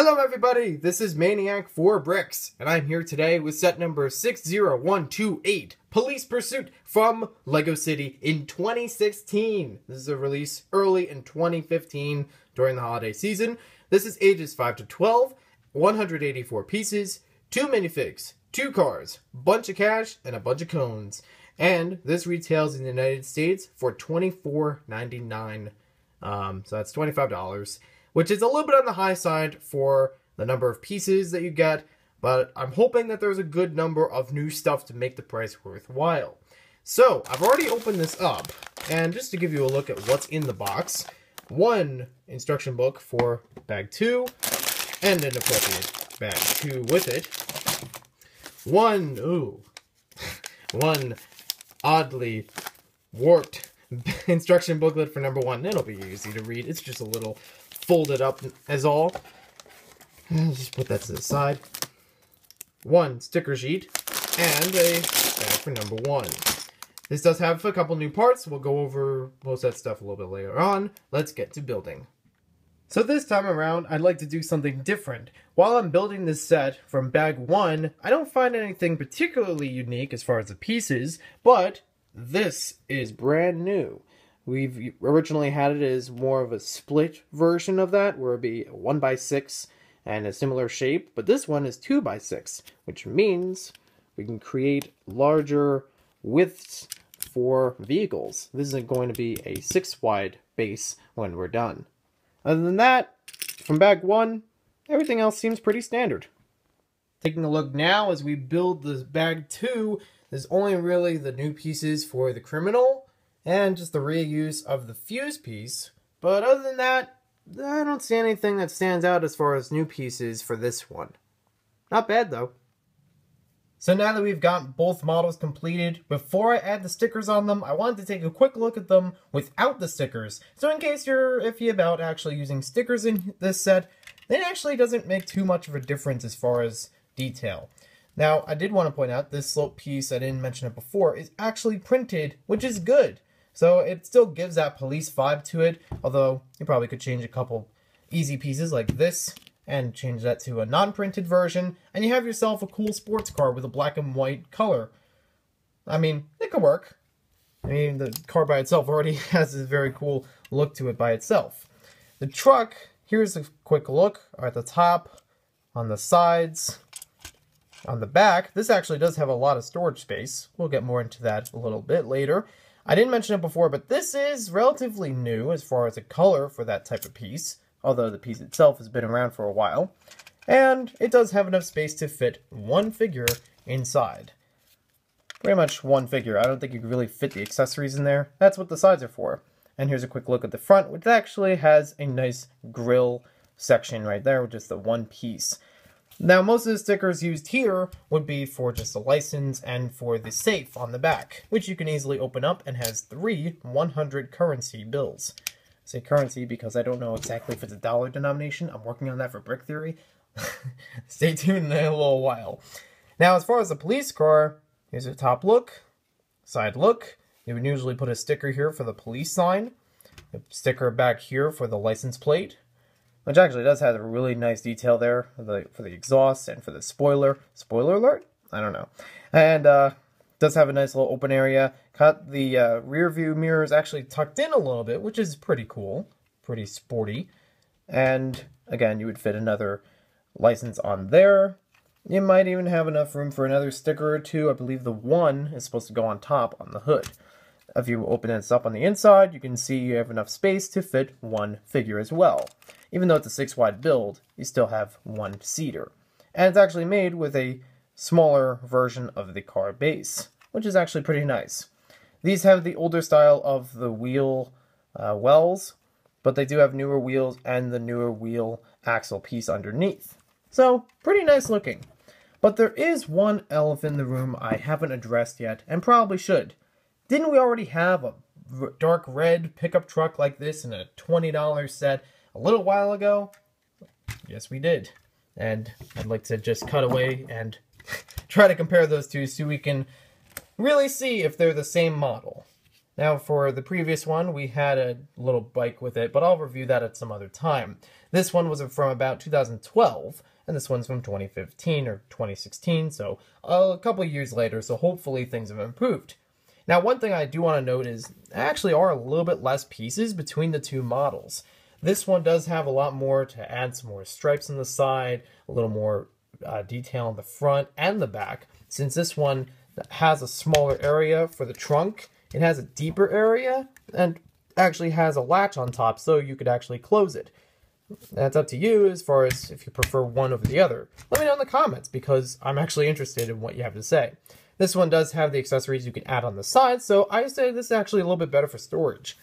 Hello everybody, this is Maniac 4 Bricks, and I'm here today with set number 60128, Police Pursuit from LEGO City in 2016. This is a release early in 2015 during the holiday season. This is ages 5 to 12, 184 pieces, 2 minifigs, 2 cars, bunch of cash, and a bunch of cones. And this retails in the United States for $24.99, so that's $25. Which is a little bit on the high side for the number of pieces that you get, but I'm hoping that there's a good number of new stuff to make the price worthwhile. So, I've already opened this up, and just to give you a look at what's in the box, one instruction book for bag 2, and an appropriate bag 2 with it. One oddly warped instruction booklet for number 1. It'll be easy to read. It's just a little folded up as all. I'll just put that to the side. One sticker sheet and a bag for number 1. This does have a couple new parts. We'll go over most of that stuff a little bit later on. Let's get to building. So this time around, I'd like to do something different. While I'm building this set from bag 1, I don't find anything particularly unique as far as the pieces, but this is brand new. We've originally had it as more of a split version of that, where it'd be 1x6 and a similar shape, but this one is 2x6, which means we can create larger widths for vehicles. This is going to be a 6-wide base when we're done. Other than that, from bag 1, everything else seems pretty standard. Taking a look now as we build this bag 2, there's only really the new pieces for the criminal, and just the reuse of the fuse piece. But other than that, I don't see anything that stands out as far as new pieces for this one. Not bad though. So now that we've got both models completed, before I add the stickers on them, I wanted to take a quick look at them without the stickers. So in case you're iffy about actually using stickers in this set, it actually doesn't make too much of a difference as far as detail. Now, I did want to point out this slope piece, I didn't mention it before, is actually printed, which is good. So it still gives that police vibe to it, although you probably could change a couple easy pieces like this and change that to a non-printed version, and you have yourself a cool sports car with a black and white color. I mean, it could work. I mean, the car by itself already has a very cool look to it by itself. The truck, here's a quick look at the top, on the sides, on the back. This actually does have a lot of storage space. We'll get more into that a little bit later. I didn't mention it before, but this is relatively new as far as the color for that type of piece, although the piece itself has been around for a while. And it does have enough space to fit one figure inside. Pretty much one figure. I don't think you can really fit the accessories in there. That's what the sides are for. And here's a quick look at the front, which actually has a nice grill section right there with just the one piece. Now, most of the stickers used here would be for just the license and for the safe on the back, which you can easily open up and has 3 100 currency bills. I say currency because I don't know exactly if it's a dollar denomination. I'm working on that for Brick Theory. Stay tuned in a little while. Now, as far as the police car, here's a top look, side look. You would usually put a sticker here for the police sign, a sticker back here for the license plate, which actually does have a really nice detail there for the exhaust and for the spoiler. Spoiler alert? I don't know. And does have a nice little open area. Got the rear view mirrors actually tucked in a little bit, which is pretty cool. Pretty sporty. And again, you would fit another license on there. You might even have enough room for another sticker or two. I believe the one is supposed to go on top on the hood. If you open this up on the inside, you can see you have enough space to fit one figure as well. Even though it's a 6-wide build, you still have one seater. And it's actually made with a smaller version of the car base, which is actually pretty nice. These have the older style of the wheel wells, but they do have newer wheels and the newer wheel axle piece underneath. So, pretty nice looking. But there is one elephant in the room I haven't addressed yet, and probably should. Didn't we already have a dark red pickup truck like this in a $20 set a little while ago? Yes, we did. And I'd like to just cut away and try to compare those two so we can really see if they're the same model. Now for the previous one, we had a little bike with it, but I'll review that at some other time. This one was from about 2012, and this one's from 2015 or 2016, so a couple years later, so hopefully things have improved. Now, one thing I do want to note is there actually are a little bit less pieces between the two models. This one does have a lot more to add some more stripes on the side, a little more detail on the front and the back. Since this one has a smaller area for the trunk, it has a deeper area and actually has a latch on top so you could actually close it. That's up to you as far as if you prefer one over the other. Let me know in the comments because I'm actually interested in what you have to say. This one does have the accessories you can add on the side, so I say this is actually a little bit better for storage.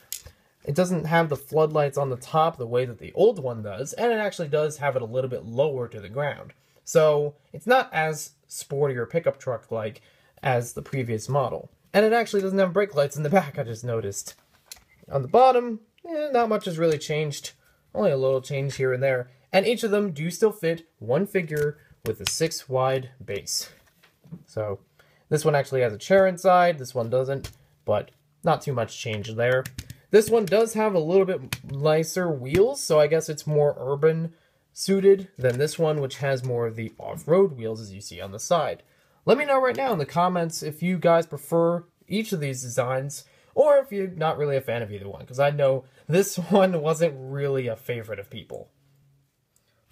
It doesn't have the floodlights on the top the way that the old one does, and it actually does have it a little bit lower to the ground. So it's not as sporty or pickup truck-like as the previous model. And it actually doesn't have brake lights in the back, I just noticed. On the bottom, not much has really changed. Only a little change here and there. And each of them do still fit one figure with a 6-wide base. So this one actually has a chair inside, this one doesn't, but not too much change there. This one does have a little bit nicer wheels, so I guess it's more urban suited than this one, which has more of the off-road wheels as you see on the side. Let me know right now in the comments if you guys prefer each of these designs, or if you're not really a fan of either one, because I know this one wasn't really a favorite of people.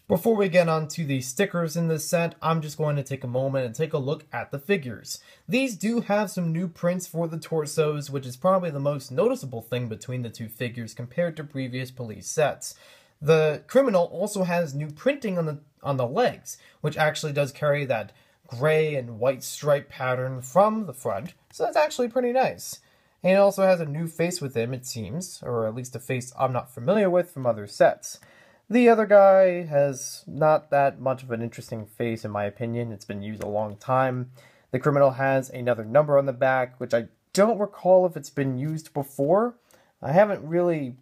Before we get on to the stickers in this set, I'm just going to take a moment and take a look at the figures. These do have some new prints for the torsos, which is probably the most noticeable thing between the two figures compared to previous police sets. The criminal also has new printing on the legs, which actually does carry that gray and white stripe pattern from the front, so that's actually pretty nice. And it also has a new face with him, it seems, or at least a face I'm not familiar with from other sets. The other guy has not that much of an interesting face in my opinion. It's been used a long time. The criminal has another number on the back, which I don't recall if it's been used before. I haven't really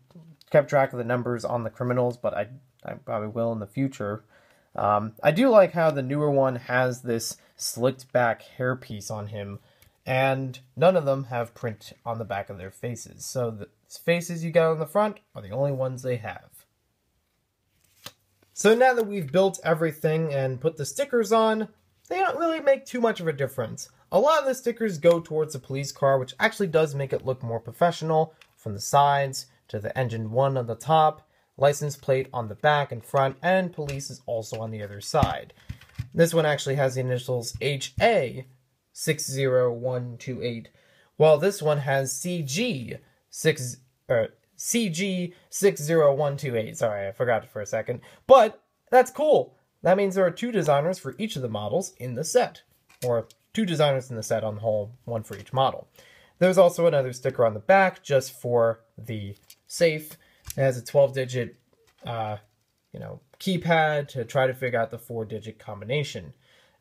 kept track of the numbers on the criminals, but I probably will in the future. I do like how the newer one has this slicked back hairpiece on him, and none of them have print on the back of their faces. So the faces you got on the front are the only ones they have. So now that we've built everything and put the stickers on, they don't really make too much of a difference. A lot of the stickers go towards the police car, which actually does make it look more professional, from the sides to the engine 1 on the top, license plate on the back and front, and police is also on the other side. This one actually has the initials HA60128, while this one has CG60128. Sorry, I forgot for a second. But that's cool. That means there are 2 designers for each of the models in the set. Or 2 designers in the set on the whole, 1 for each model. There's also another sticker on the back just for the safe. It has a 12-digit, keypad to try to figure out the 4-digit combination.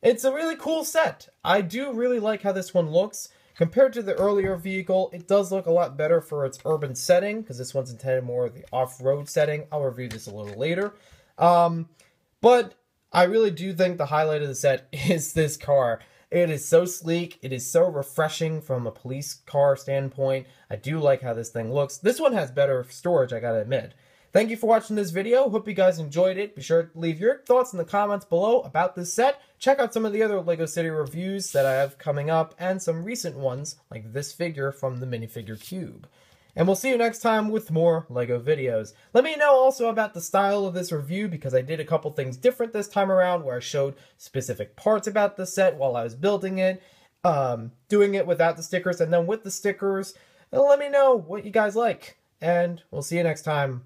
It's a really cool set. I do really like how this one looks. Compared to the earlier vehicle, it does look a lot better for its urban setting, because this one's intended more of the off-road setting. I'll review this a little later. But I really do think the highlight of the set is this car. It is so sleek. It is so refreshing from a police car standpoint. I do like how this thing looks. This one has better storage, I gotta admit. Thank you for watching this video. Hope you guys enjoyed it. Be sure to leave your thoughts in the comments below about this set. Check out some of the other LEGO City reviews that I have coming up, and some recent ones, like this figure from the minifigure cube. And we'll see you next time with more LEGO videos. Let me know also about the style of this review, because I did a couple things different this time around, where I showed specific parts about the set while I was building it, doing it without the stickers, and then with the stickers. And let me know what you guys like. And we'll see you next time.